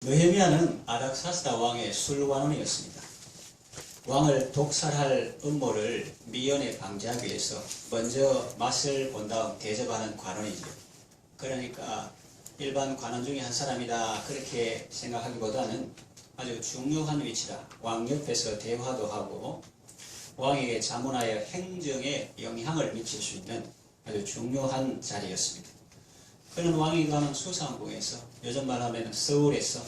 느헤미야는 아닥사스다 왕의 술관원이었습니다. 왕을 독살할 음모를 미연에 방지하기 위해서 먼저 맛을 본 다음 대접하는 관원이죠. 그러니까 일반 관원 중에 한 사람이다 그렇게 생각하기보다는 아주 중요한 위치다. 왕 옆에서 대화도 하고 왕에게 자문하여 행정에 영향을 미칠 수 있는 아주 중요한 자리였습니다. 그는 왕이 가는 수상궁에서, 요즘 말하면 서울에서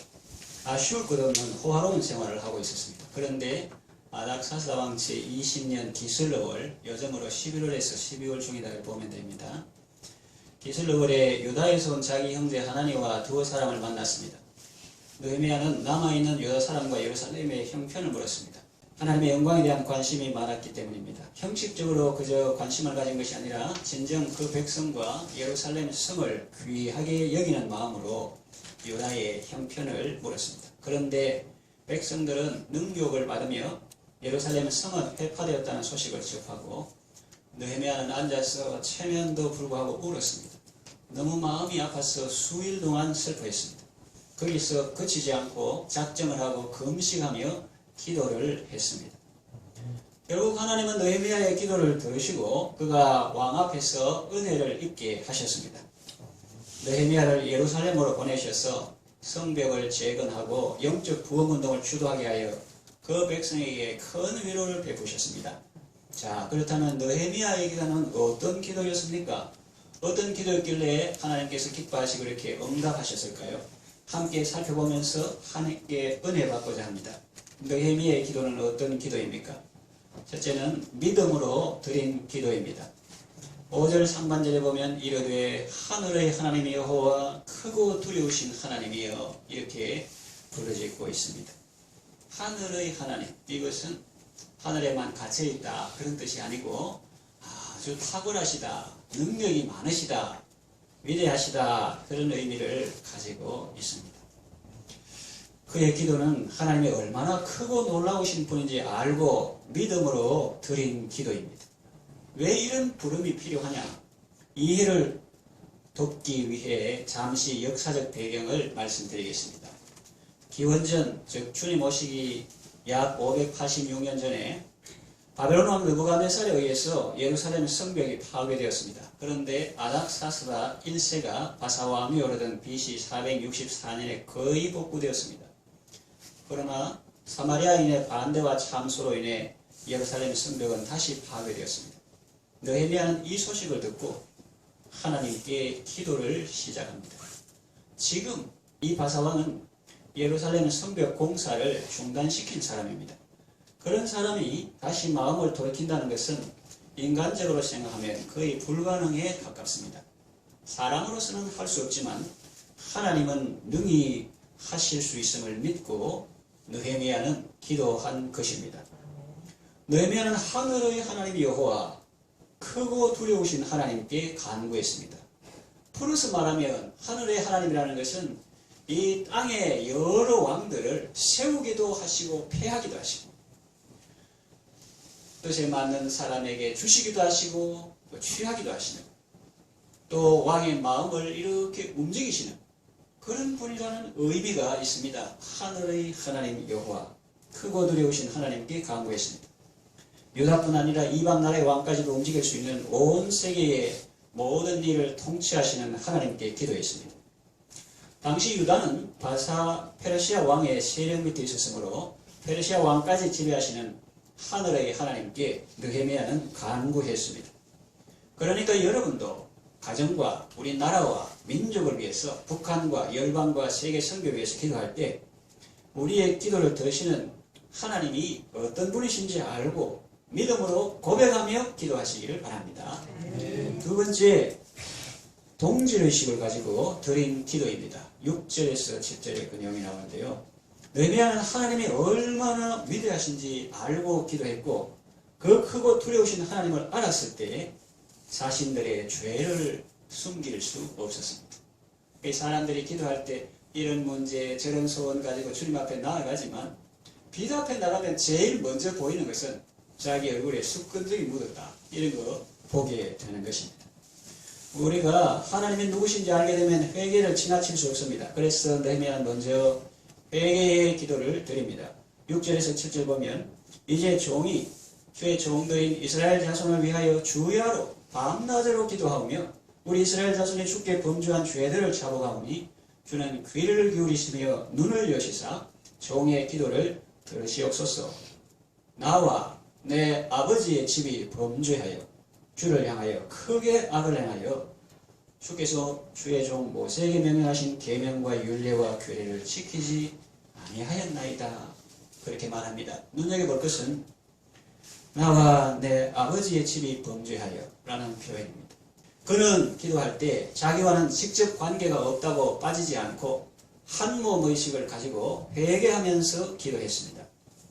아쉬울 것 없는 호화로운 생활을 하고 있었습니다. 그런데 아닥사스다 왕치 20년 기슬러월, 요즘으로 11월에서 12월 중이다 보면 됩니다. 기슬러월에 유다에서 온 자기 형제 하나니와 두 사람을 만났습니다. 느헤미야는 남아있는 유다 사람과 예루살렘의 형편을 물었습니다. 하나님의 영광에 대한 관심이 많았기 때문입니다. 형식적으로 그저 관심을 가진 것이 아니라 진정 그 백성과 예루살렘 성을 귀하게 여기는 마음으로 유다의 형편을 물었습니다. 그런데 백성들은 능욕을 받으며 예루살렘 성은 회파되었다는 소식을 접하고 느헤미야는 앉아서 체면도 불구하고 울었습니다. 너무 마음이 아파서 수일 동안 슬퍼했습니다. 거기서 그치지 않고 작정을 하고 금식하며 기도를 했습니다. 결국 하나님은 느헤미야의 기도를 들으시고 그가 왕 앞에서 은혜를 입게 하셨습니다. 느헤미야를 예루살렘으로 보내셔서 성벽을 재건하고 영적 부흥운동을 주도하게 하여 그 백성에게 큰 위로를 베푸셨습니다. 자, 그렇다면 느헤미야의 기도는 어떤 기도였습니까? 어떤 기도였길래 하나님께서 기뻐하시고 이렇게 응답하셨을까요? 함께 살펴보면서 하나님께 은혜 받고자 합니다. 느헤미야의 기도는 어떤 기도입니까? 첫째는 믿음으로 드린 기도입니다. 5절 상반절에 보면 이르되 하늘의 하나님 여호와 크고 두려우신 하나님이여 이렇게 부르짖고 있습니다. 하늘의 하나님, 이것은 하늘에만 갇혀있다 그런 뜻이 아니고 아주 탁월하시다, 능력이 많으시다, 위대하시다 그런 의미를 가지고 있습니다. 그의 기도는 하나님이 얼마나 크고 놀라우신 분인지 알고 믿음으로 드린 기도입니다. 왜 이런 부름이 필요하냐? 이해를 돕기 위해 잠시 역사적 배경을 말씀드리겠습니다. 기원전, 즉 주님 오시기 약 586년 전에 바벨론 왕 느부갓네살에 의해서 예루살렘 성벽이 파괴되었습니다. 그런데 아닥사스다 1세가 바사왕이 오르던 BC 464년에 거의 복구되었습니다. 그러나 사마리아인의 반대와 참소로 인해 예루살렘 성벽은 다시 파괴되었습니다. 느헤미야는 이 소식을 듣고 하나님께 기도를 시작합니다. 지금 이 바사왕은 예루살렘 성벽 공사를 중단시킨 사람입니다. 그런 사람이 다시 마음을 돌이킨다는 것은 인간적으로 생각하면 거의 불가능에 가깝습니다. 사람으로서는 할 수 없지만 하나님은 능히 하실 수 있음을 믿고 느헤미야는 기도한 것입니다. 느헤미야는 하늘의 하나님 여호와 크고 두려우신 하나님께 간구했습니다. 풀어서 말하면 하늘의 하나님이라는 것은 이 땅의 여러 왕들을 세우기도 하시고 패하기도 하시고 뜻에 맞는 사람에게 주시기도 하시고 또 취하기도 하시는 또 왕의 마음을 이렇게 움직이시는 그런 분이라는 의미가 있습니다. 하늘의 하나님 여호와 크고 두려우신 하나님께 간구했습니다. 유다뿐 아니라 이방 나라의 왕까지도 움직일 수 있는 온 세계의 모든 일을 통치하시는 하나님께 기도했습니다. 당시 유다는 페르시아 왕의 세력 밑에 있었으므로 페르시아 왕까지 지배하시는 하늘의 하나님께 느헤미야는 간구했습니다. 그러니까 여러분도 가정과 우리나라와 민족을 위해서 북한과 열방과 세계 선교를 위해서 기도할 때 우리의 기도를 들으시는 하나님이 어떤 분이신지 알고 믿음으로 고백하며 기도하시기를 바랍니다. 두 번째, 동질의식을 가지고 드린 기도입니다. 6절에서 7절에 그 내용이 나오는데요. 느헤미야는 하나님이 얼마나 위대하신지 알고 기도했고 그 크고 두려우신 하나님을 알았을 때 자신들의 죄를 숨길 수 없었습니다. 사람들이 기도할 때 이런 문제 저런 소원 가지고 주님 앞에 나아가지만 비도 앞에 나가면 제일 먼저 보이는 것은 자기 얼굴에 숯건적이 묻었다 이런 거 보게 되는 것입니다. 우리가 하나님이 누구신지 알게 되면 회개를 지나칠 수 없습니다. 그래서 느헤미야는 먼저 회개의 기도를 드립니다. 6절에서 7절 보면 이제 종이 주의 종들인 이스라엘 자손을 위하여 주야로 밤낮으로 기도하오며 우리 이스라엘 자손이 주께 범죄한 죄들을 자복하오니 주는 귀를 기울이시며 눈을 여시사 종의 기도를 들으시옵소서. 나와 내 아버지의 집이 범죄하여 주를 향하여 크게 악을 행하여 주께서 주의 종 모세에게 명령하신 계명과 율례와 규례를 지키지 아니하였나이다. 그렇게 말합니다. 눈여겨볼 것은 나와 내 아버지의 집이 범죄하여 라는 표현입니다. 그는 기도할 때 자기와는 직접 관계가 없다고 빠지지 않고 한 몸 의식을 가지고 회개하면서 기도했습니다.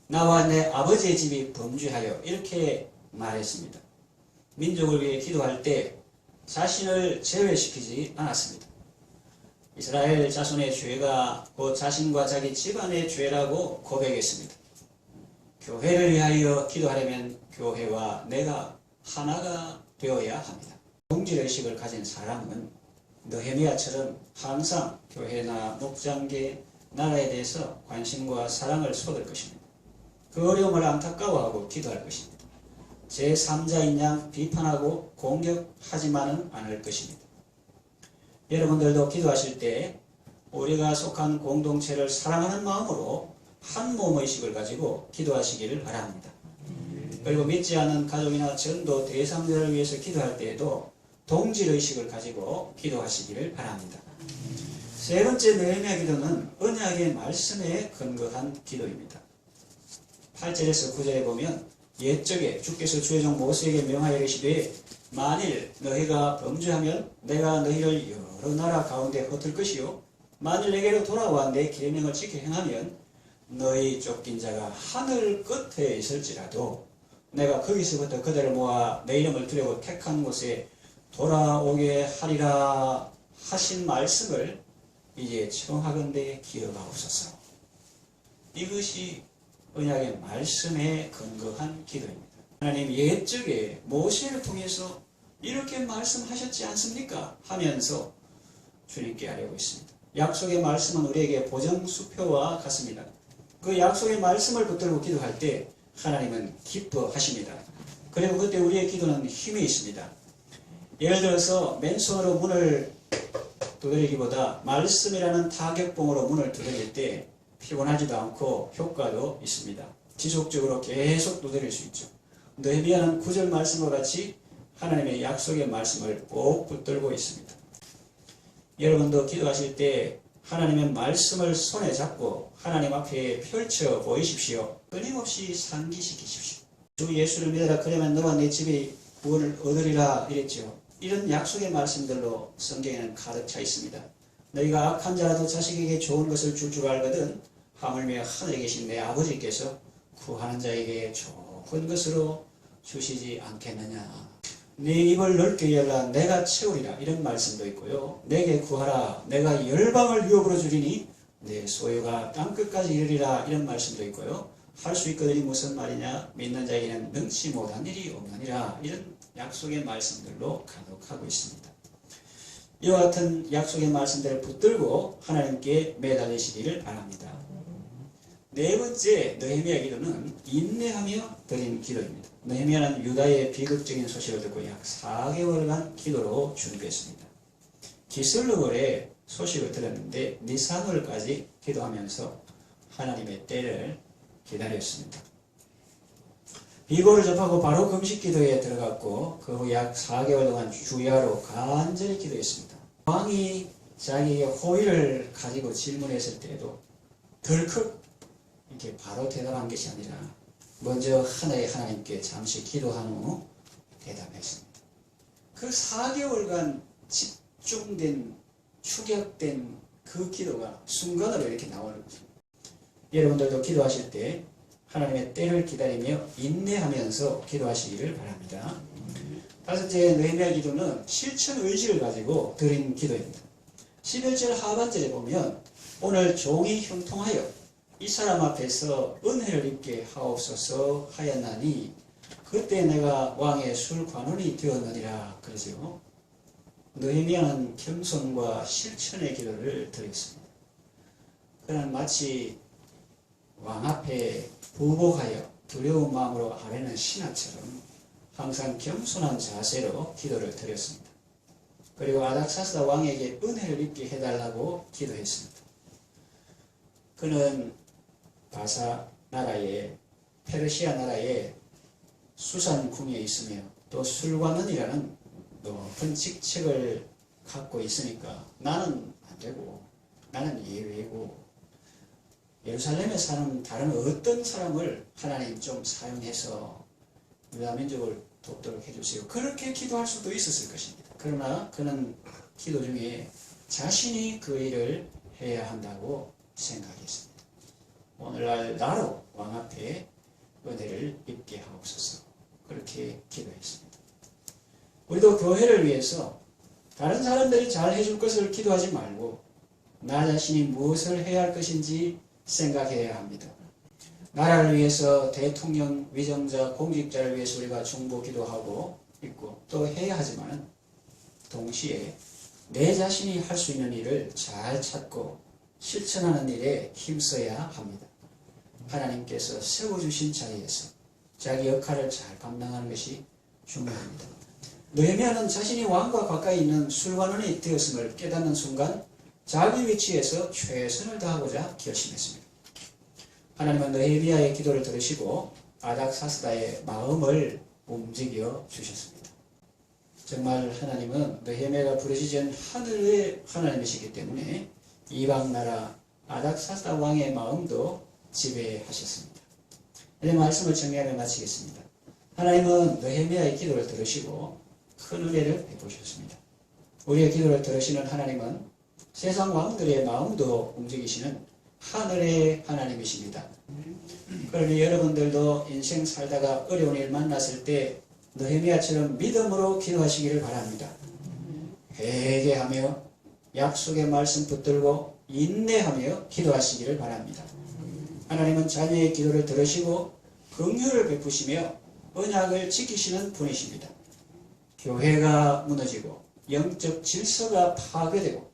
나와 내 아버지의 집이 범죄하여 이렇게 말했습니다. 민족을 위해 기도할 때 자신을 제외시키지 않았습니다. 이스라엘 자손의 죄가 곧 자신과 자기 집안의 죄라고 고백했습니다. 교회를 위하여 기도하려면 교회와 내가 하나가 되어야 합니다. 동질의식을 가진 사람은 느헤미야처럼 항상 교회나 목장계, 나라에 대해서 관심과 사랑을 쏟을 것입니다. 그 어려움을 안타까워하고 기도할 것입니다. 제3자인 양 비판하고 공격하지만은 않을 것입니다. 여러분들도 기도하실 때 우리가 속한 공동체를 사랑하는 마음으로 한 몸의식을 가지고 기도하시기를 바랍니다. 그리고 믿지 않는 가족이나 전도 대상자를 위해서 기도할 때에도 동질의식을 가지고 기도하시기를 바랍니다. 세 번째 느헤미야 기도는 언약의 말씀에 근거한 기도입니다. 8절에서 9절에 보면 옛적에 주께서 주의 종 모세에게 명하여 이르시되 만일 너희가 범죄하면 내가 너희를 여러 나라 가운데 흩을 것이요 만일 내게로 돌아와 내 계명을 지켜 행하면 너희 쫓긴 자가 하늘 끝에 있을지라도 내가 거기서부터 그들을 모아 내 이름을 두려고 택한 곳에 돌아오게 하리라 하신 말씀을 이제 청하건대 기억하옵소서. 이것이 언약의 말씀에 근거한 기도입니다. 하나님 옛적에 모세를 통해서 이렇게 말씀하셨지 않습니까? 하면서 주님께 아뢰고 있습니다. 약속의 말씀은 우리에게 보정수표와 같습니다. 그 약속의 말씀을 붙들고 기도할 때 하나님은 기뻐하십니다. 그리고 그때 우리의 기도는 힘이 있습니다. 예를 들어서 맨손으로 문을 두드리기보다 말씀이라는 타격봉으로 문을 두드릴 때 피곤하지도 않고 효과도 있습니다. 지속적으로 계속 두드릴 수 있죠. 느헤미야는 9절 말씀과 같이 하나님의 약속의 말씀을 꼭 붙들고 있습니다. 여러분도 기도하실 때 하나님의 말씀을 손에 잡고 하나님 앞에 펼쳐 보이십시오. 끊임없이 상기시키십시오. 주 예수를 믿어라 그러면 너와 내 집이 구원을 얻으리라 이랬죠. 이런 약속의 말씀들로 성경에는 가득 차 있습니다. 너희가 악한 자라도 자식에게 좋은 것을 줄 줄 알거든 하물며 하늘에 계신 내 아버지께서 구하는 자에게 좋은 것으로 주시지 않겠느냐. 네 입을 넓게 열라 내가 채우리라 이런 말씀도 있고요. 내게 구하라 내가 열방을 유업으로 주리니 내 소유가 땅끝까지 이르리라 이런 말씀도 있고요. 할 수 있거든이 무슨 말이냐. 믿는 자에게는 능치 못한 일이 없느니라 이런 약속의 말씀들로 가득하고 있습니다. 이와 같은 약속의 말씀들을 붙들고 하나님께 매달리시기를 바랍니다. 네 번째 느헤미야 기도는 인내하며 드린 기도입니다. 느헤미야는 유다의 비극적인 소식을 듣고 약 4개월간 기도로 준비했습니다. 기슬르월에 소식을 들었는데 니산월까지 기도하면서 하나님의 때를 기다렸습니다. 비고를 접하고 바로 금식 기도에 들어갔고 그 후 약 4개월 동안 주야로 간절히 기도했습니다. 왕이 자기에게 호의를 가지고 질문했을 때에도 덜컥 이렇게 바로 대답한 것이 아니라 먼저 하나의 하나님께 잠시 기도한 후 대답했습니다. 그 4개월간 집중된 축약된 그 기도가 순간으로 이렇게 나오는 거죠. 여러분들도 기도하실 때 하나님의 때를 기다리며 인내하면서 기도하시기를 바랍니다. 다섯째 느헤미야 기도는 실천 의지를 가지고 드린 기도입니다. 11절 하반절에 보면 오늘 종이 형통하여 이 사람 앞에서 은혜를 입게 하옵소서 하였나니 그때 내가 왕의 술관원이 되었느니라 그러죠. 느헤미야는 겸손과 실천의 기도를 드렸습니다. 그는 마치 왕 앞에 부복하여 두려운 마음으로 아뢰는 신하처럼 항상 겸손한 자세로 기도를 드렸습니다. 그리고 아닥사스다 왕에게 은혜를 입게 해달라고 기도했습니다. 그는 바사 나라의 페르시아 나라의 수산궁에 있으며 또 술관원이라는 높은 직책을 갖고 있으니까 나는 안 되고 나는 예외고 예루살렘에 사는 다른 어떤 사람을 하나님 좀 사용해서 유다민족을 돕도록 해주세요. 그렇게 기도할 수도 있었을 것입니다. 그러나 그는 기도 중에 자신이 그 일을 해야 한다고 생각했습니다. 오늘날 나로 왕 앞에 은혜를 입게 하옵소서. 그렇게 기도했습니다. 우리도 교회를 위해서 다른 사람들이 잘 해줄 것을 기도하지 말고 나 자신이 무엇을 해야 할 것인지 생각해야 합니다. 나라를 위해서 대통령, 위정자, 공직자를 위해서 우리가 중보 기도하고 있고 또 해야 하지만 동시에 내 자신이 할 수 있는 일을 잘 찾고 실천하는 일에 힘써야 합니다. 하나님께서 세워주신 자리에서 자기 역할을 잘 감당하는 것이 중요합니다. 느헤미야는 자신이 왕과 가까이 있는 술관원이 되었음을 깨닫는 순간 자기 위치에서 최선을 다하고자 결심했습니다. 하나님은 느헤미야의 기도를 들으시고 아닥사스다의 마음을 움직여 주셨습니다. 정말 하나님은 느헤미야가 부르짖은 하늘의 하나님이시기 때문에 이방 나라 아닥사스다 왕의 마음도 지배하셨습니다. 이제 말씀을 정리하며 마치겠습니다. 하나님은 느헤미야의 기도를 들으시고 큰 은혜를 베푸셨습니다. 우리의 기도를 들으시는 하나님은 세상 왕들의 마음도 움직이시는 하늘의 하나님이십니다. 그러니 여러분들도 인생 살다가 어려운 일 만났을 때 느헤미야처럼 믿음으로 기도하시기를 바랍니다. 회개하며 약속의 말씀 붙들고 인내하며 기도하시기를 바랍니다. 하나님은 자녀의 기도를 들으시고 긍휼을 베푸시며 언약을 지키시는 분이십니다. 교회가 무너지고 영적 질서가 파괴되고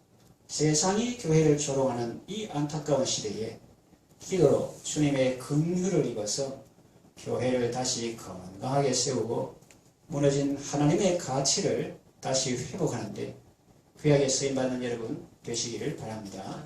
세상이 교회를 조롱하는 이 안타까운 시대에 기도로 주님의 긍휼을 입어서 교회를 다시 건강하게 세우고 무너진 하나님의 가치를 다시 회복하는데 귀하게 쓰임받는 여러분 되시기를 바랍니다.